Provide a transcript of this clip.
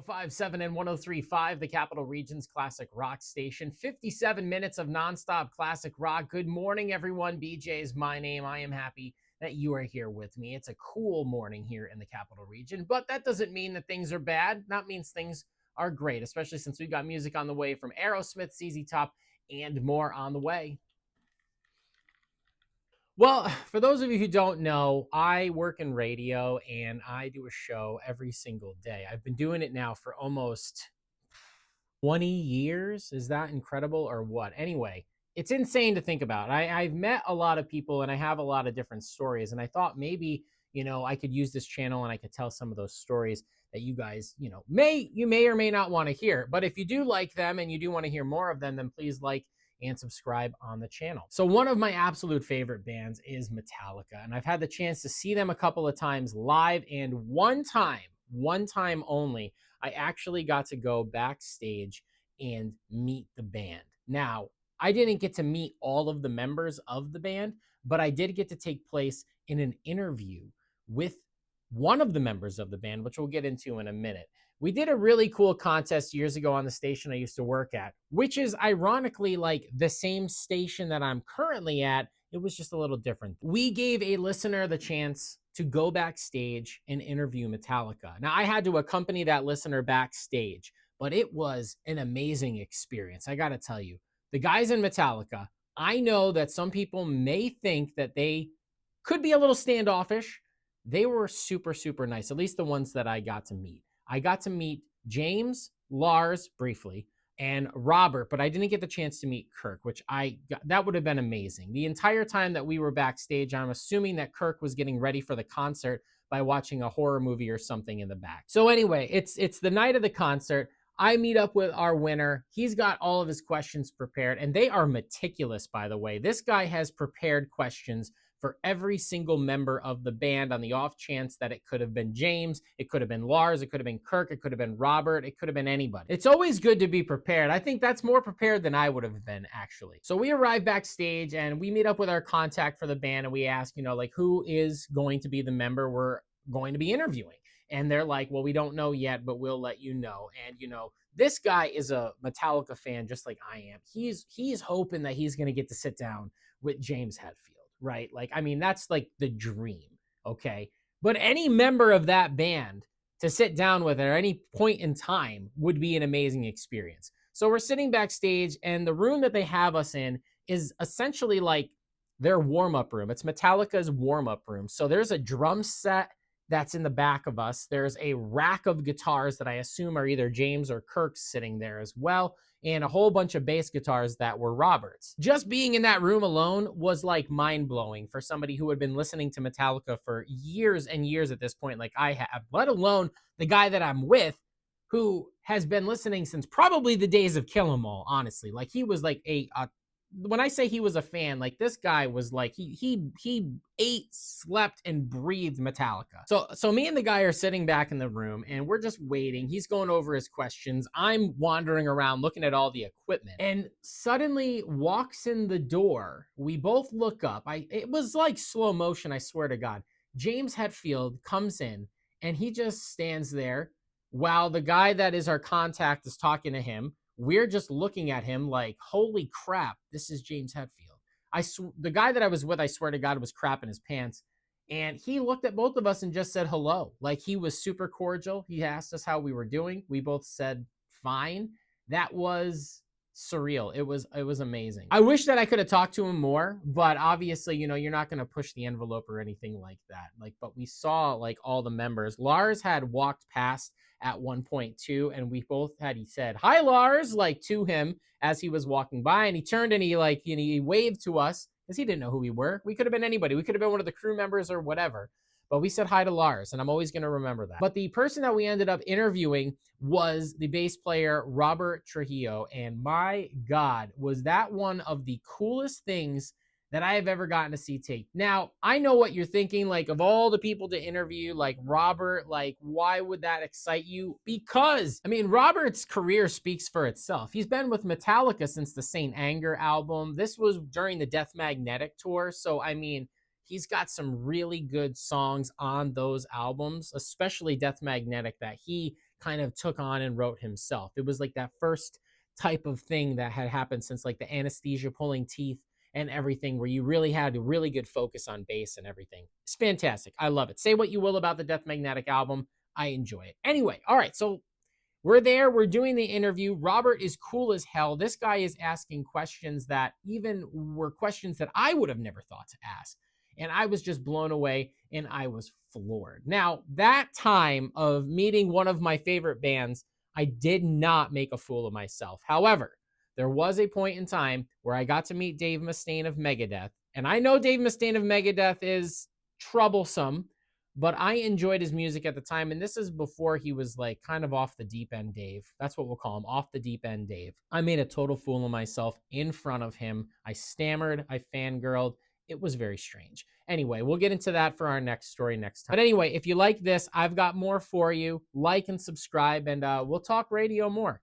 105.7 and 103.5, the Capital Region's classic rock station. 57 minutes of nonstop classic rock. Good morning, everyone. BJ is my name. I am happy that you are here with me. It's a cool morning here in the Capital Region, but that doesn't mean that things are bad. That means things are great, especially since we've got music on the way from Aerosmith, ZZ Top, and more on the way. Well, for those of you who don't know, I work in radio and I do a show every single day. I've been doing it now for almost 20 years. Is that incredible or what? Anyway, it's insane to think about. I've met a lot of people and I have a lot of different stories. And I thought maybe, I could use this channel and I could tell some of those stories that you guys, you may or may not want to hear. But if you do like them and you do want to hear more of them, then please like and subscribe on the channel. So one of my absolute favorite bands is Metallica, and I've had the chance to see them a couple of times live, and one time only, I actually got to go backstage and meet the band. Now, I didn't get to meet all of the members of the band, but I did get to take place in an interview with one of the members of the band, which we'll get into in a minute. We did a really cool contest years ago on the station I used to work at, which is ironically like the same station that I'm currently at. It was just a little different. We gave a listener the chance to go backstage and interview Metallica. Now, I had to accompany that listener backstage, but it was an amazing experience. I got to tell you, the guys in Metallica, I know that some people may think that they could be a little standoffish. They were super, super nice, at least the ones that I got to meet. I got to meet James, Lars briefly, and Robert, but I didn't get the chance to meet Kirk, that would have been amazing. The entire time that we were backstage, I'm assuming that Kirk was getting ready for the concert by watching a horror movie or something in the back. So anyway, it's the night of the concert. I meet up with our winner. He's got all of his questions prepared, and they are meticulous, by the way. This guy has prepared questions for every single member of the band on the off chance that it could have been James, it could have been Lars, it could have been Kirk, it could have been Robert, it could have been anybody. It's always good to be prepared. I think that's more prepared than I would have been, actually. So we arrive backstage and we meet up with our contact for the band and we ask, who is going to be the member we're going to be interviewing? And they're like, well, we don't know yet, but we'll let you know. And, this guy is a Metallica fan just like I am. He's hoping that he's going to get to sit down with James Hetfield. Right? That's like the dream. Okay. But any member of that band to sit down with at any point in time would be an amazing experience. So we're sitting backstage and the room that they have us in is essentially like their warm-up room. It's Metallica's warm-up room. So there's a drum set that's in the back of us. There's a rack of guitars that I assume are either James or Kirk's sitting there as well, and a whole bunch of bass guitars that were Robert's. Just being in that room alone was like mind-blowing for somebody who had been listening to Metallica for years and years at this point, like I have, let alone the guy that I'm with, who has been listening since probably the days of Kill 'Em All, honestly. Like he was like when I say he was a fan, like this guy was like, he ate, slept, and breathed Metallica. So me and the guy are sitting back in the room and we're just waiting. He's going over his questions. I'm wandering around looking at all the equipment, and suddenly walks in the door. We both look up. It was like slow motion, I swear to God. James Hetfield comes in and he just stands there while the guy that is our contact is talking to him. We're just looking at him like, holy crap, this is James Hetfield. The guy that I was with, I swear to God, was crapping his pants. And he looked at both of us and just said hello. Like, he was super cordial. He asked us how we were doing. We both said fine. That was surreal. It was amazing. I wish that I could have talked to him more, but obviously, you're not going to push the envelope or anything like that. But we saw like all the members. Lars had walked past at one point too, and we both he said, "Hi, Lars," like to him as he was walking by, and he turned and he waved to us because he didn't know who we were. We could have been anybody. We could have been one of the crew members or whatever. But we said hi to Lars, and I'm always going to remember that. But the person that we ended up interviewing was the bass player, Robert Trujillo. And my God, was that one of the coolest things that I have ever gotten to see take. Now, I know what you're thinking, like of all the people to interview, like Robert, like why would that excite you? Because, Robert's career speaks for itself. He's been with Metallica since the Saint Anger album. This was during the Death Magnetic tour. So, he's got some really good songs on those albums, especially Death Magnetic, that he kind of took on and wrote himself. It was like that first type of thing that had happened since like the anesthesia pulling teeth and everything, where you really had a really good focus on bass and everything. It's fantastic. I love it. Say what you will about the Death Magnetic album. I enjoy it. Anyway, all right. So we're there. We're doing the interview. Robert is cool as hell. This guy is asking questions that even were questions that I would have never thought to ask. And I was just blown away and I was floored. Now, that time of meeting one of my favorite bands, I did not make a fool of myself. However, there was a point in time where I got to meet Dave Mustaine of Megadeth. And I know Dave Mustaine of Megadeth is troublesome, but I enjoyed his music at the time. And this is before he was like kind of off the deep end Dave. That's what we'll call him, off the deep end Dave. I made a total fool of myself in front of him. I stammered, I fangirled. It was very strange. Anyway, we'll get into that for our next story next time. But anyway, if you like this, I've got more for you. Like and subscribe, and we'll talk radio more.